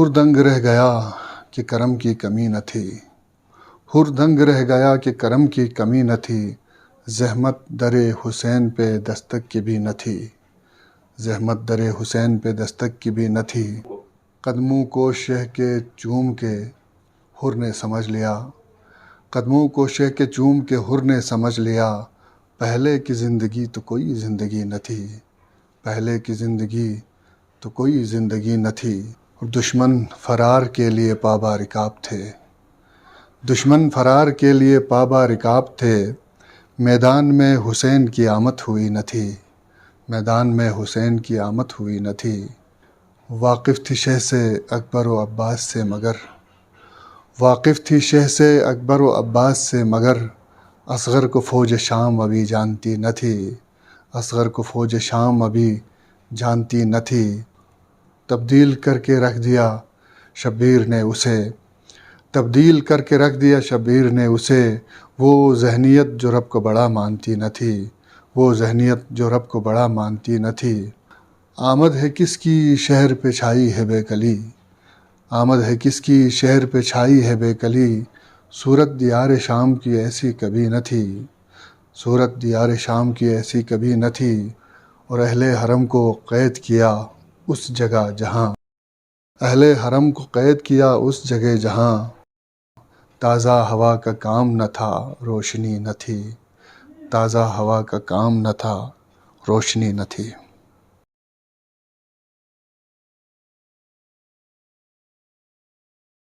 ہردنگ رہ گیا کہ کرم کی کمی نہ تھی، ہردنگ رہ گیا کہ کرم کی کمی نہ تھی، زحمت در حسین پہ دستک کی بھی نہ تھی، زحمت در حسین پہ دستک کی بھی نہ تھی۔ قدموں کو شہ کے چوم کے حر نے سمجھ لیا، قدموں کو شہ کے چوم کے حر نے سمجھ لیا، پہلے کی زندگی تو کوئی زندگی نہ تھی، پہلے کی زندگی تو کوئی زندگی نہ تھی۔ اور دشمن فرار کے لیے پابا رکاب تھے، دشمن فرار کے لیے پابا رکاب تھے، میدان میں حسین کی آمد ہوئی نہ تھی، میدان میں حسین کی آمد ہوئی نہ تھی۔ واقف تھی شہ سے اکبر و عباس سے مگر، واقف تھی شہ سے اکبر و عباس سے مگر، اصغر کو فوج شام ابھی جانتی نہ تھی، اصغر کو فوج شام ابھی جانتی نہ تھی۔ تبدیل کر کے رکھ دیا شبیر نے اسے، تبدیل کر کے رکھ دیا شبیر نے اسے، وہ ذہنیت جو رب کو بڑا مانتی نہ تھی، وہ ذہنیت جو رب کو بڑا مانتی نہ تھی۔ آمد ہے کس کی شہر پہ چھائی ہے بے کلی، آمد ہے کس کی شہر پہ چھائی ہے بے کلی، صورت دیار شام کی ایسی کبھی نہ تھی، صورت دیار شام کی ایسی کبھی نہ تھی۔ اور اہل حرم کو قید کیا اس جگہ جہاں، اہل حرم کو قید کیا اس جگہ جہاں، تازہ ہوا کا کام نہ تھا روشنی نہ تھی، تازہ ہوا کا کام نہ تھا روشنی نہ تھی۔